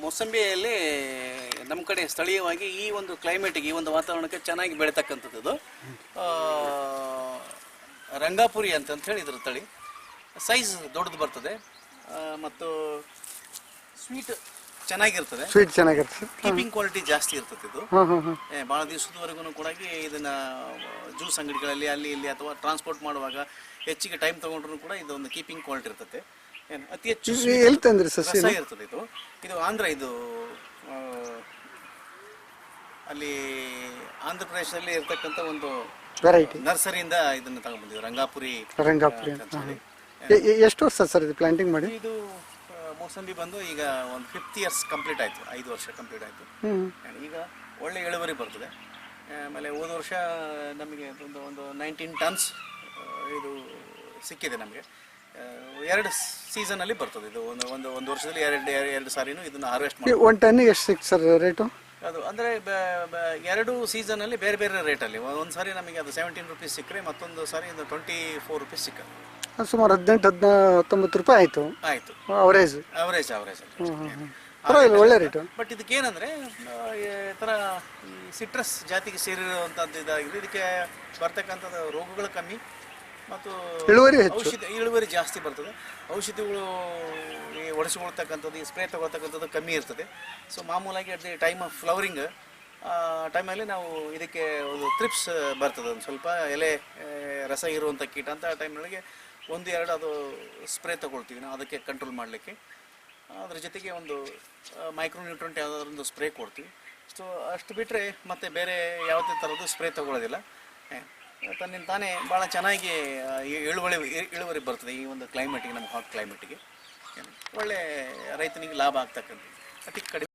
ಮೋಸಂಬಿಯಲ್ಲಿ ನಮ್ಮ ಕಡೆ ಸ್ಥಳೀಯವಾಗಿ ಈ ಒಂದು ಕ್ಲೈಮೇಟಿಗೆ, ಈ ಒಂದು ವಾತಾವರಣಕ್ಕೆ ಚೆನ್ನಾಗಿ ಬೆಳೀತಕ್ಕಂಥದ್ದು ಇದು ರಂಗಾಪುರಿ ಅಂತ ಹೇಳಿ ಇದ್ರ ತಳಿ. ಸೈಜ್ ದೊಡ್ಡದು ಬರ್ತದೆ ಮತ್ತು ಸ್ವೀಟ್ ಚೆನ್ನಾಗಿರ್ತದೆ. ಕೀಪಿಂಗ್ ಕ್ವಾಲಿಟಿ ಜಾಸ್ತಿ ಇರ್ತದೆ ಇದು. ಭಾಳ ದಿವಸದವರೆಗೂ ಕೂಡ ಇದನ್ನ ಜ್ಯೂಸ್ ಅಂಗಡಿಗಳಲ್ಲಿ ಅಲ್ಲಿ ಇಲ್ಲಿ ಅಥವಾ ಟ್ರಾನ್ಸ್ಪೋರ್ಟ್ ಮಾಡುವಾಗ ಹೆಚ್ಚಿಗೆ ಟೈಮ್ ತಗೊಂಡ್ರು ಕೂಡ ಇದೊಂದು ಕೀಪಿಂಗ್ ಕ್ವಾಲಿಟಿ ಇರ್ತದೆ. ಅತಿ ಹೆಚ್ಚು ರಸ ಇರ್ತದೆ ಇದು. ಇದು ಆಂಧ್ರ, ಇದು ಅಲ್ಲಿ ಆಂಧ್ರ ಪ್ರದೇಶದಲ್ಲಿ ಇರ್ತಕ್ಕಂಥ ಒಂದು ನರ್ಸರಿಯಿಂದ ಇದನ್ನ ತಗೊಂಡ್ಬಂದಿವಿ, ರಂಗಾಪುರಿ. ಎಷ್ಟು ವರ್ಷ ಸರ್ ಇದು ಪ್ಲಾಂಟಿಂಗ್ ಮಾಡಿ? ಇದು ಮೋಸಂಬಿ ಬಂದು ಈಗ ಒಂದು 5 years ಕಂಪ್ಲೀಟ್ ಆಯಿತು, 5 ವರ್ಷ ಕಂಪ್ಲೀಟ್ ಆಯಿತು. ಈಗ ಒಳ್ಳೆ ಇಳುವರಿ ಬರ್ತದೆ. ಆಮೇಲೆ ಹೋದ ವರ್ಷ ನಮಗೆ ಒಂದು 19 tons ಇದು ಸಿಕ್ಕಿದೆ ನಮಗೆ. 2 ಸೀಸನಲ್ಲಿ ಬರ್ತದೆ ಇದು. ಒಂದು ವರ್ಷದಲ್ಲಿ ಎರಡು ಸಾರಿನೂ ಇದನ್ನು ಹಾರ್ವೆಸ್ಟ್ ಮಾಡಿ. 1 ಟನ್ನಿಗೆ ಎಷ್ಟು ಸಿಕ್ತು ಸರ್ ರೇಟು? ಅದು ಅಂದರೆ 2 ಸೀಸನಲ್ಲಿ ಬೇರೆ ಬೇರೆ ರೇಟಲ್ಲಿ. ಒಂದು ಸಾರಿ ನಮಗೆ ಅದು 17 rupees ಸಿಕ್ಕರೆ, ಮತ್ತೊಂದು ಸಾರಿ 24 rupees ಸಿಕ್ಕದು. ಸುಮಾರು 18-19 ರೂಪಾಯಿ ಆಯಿತು. ಅವರೇಜ್ ಒಳ್ಳೆ ರೇಟು. ಬಟ್ ಇದಕ್ಕೇನಂದರೆ ಈ ಥರ ಈ ಸಿಟ್ರಸ್ ಜಾತಿಗೆ ಸೇರಿರುವಂಥದ್ದು ಇದಾಗಿದೆ. ಇದಕ್ಕೆ ಬರ್ತಕ್ಕಂಥದ್ದು ರೋಗಗಳು ಕಮ್ಮಿ ಮತ್ತು ಇಳುವರಿ ಜಾಸ್ತಿ ಬರ್ತದೆ. ಔಷಧಿಗಳು ಒಡಿಸ್ಕೊಳ್ತಕ್ಕಂಥದ್ದು, ಈ ಸ್ಪ್ರೇ ತಗೊಳ್ತಕ್ಕಂಥದ್ದು ಕಮ್ಮಿ ಇರ್ತದೆ. ಸೊ ಮಾಮೂಲಾಗಿ at the time of flowering ಟೈಮಲ್ಲಿ ನಾವು ಇದಕ್ಕೆ ಒಂದು ಥ್ರಿಪ್ಸ್ ಬರ್ತದೆ, ಒಂದು ಸ್ವಲ್ಪ ಎಲೆ ರಸ ಇರುವಂಥ ಕೀಟ ಅಂತ. ಆ ಟೈಮ್ನೊಳಗೆ 1-2 ಅದು ಸ್ಪ್ರೇ ತಗೊಳ್ತೀವಿ ನಾವು ಅದಕ್ಕೆ ಕಂಟ್ರೋಲ್ ಮಾಡಲಿಕ್ಕೆ. ಅದ್ರ ಜೊತೆಗೆ ಒಂದು ಮೈಕ್ರೋನ್ಯೂಟ್ರೆಂಟ್ ಯಾವುದಾದ್ರೂ ಒಂದು ಸ್ಪ್ರೇ ಕೊಡ್ತೀವಿ. ಸೊ ಅಷ್ಟು ಬಿಟ್ಟರೆ ಮತ್ತೆ ಬೇರೆ ಯಾವುದೇ ಥರದ್ದು ಸ್ಪ್ರೇ ತಗೊಳ್ಳೋದಿಲ್ಲ. ತನ್ನಿಂದ ತಾನೇ ಭಾಳ ಚೆನ್ನಾಗಿ ಇಳುವರಿ ಬರ್ತದೆ ಈ ಒಂದು ಕ್ಲೈಮೇಟಿಗೆ, ನಮ್ಮ ಹಾಟ್ ಕ್ಲೈಮೇಟಿಗೆ. ಒಳ್ಳೆ ರೈತನಿಗೆ ಲಾಭ ಆಗ್ತಕ್ಕಂಥದ್ದು. ಅತಿ ಕಡಿಮೆ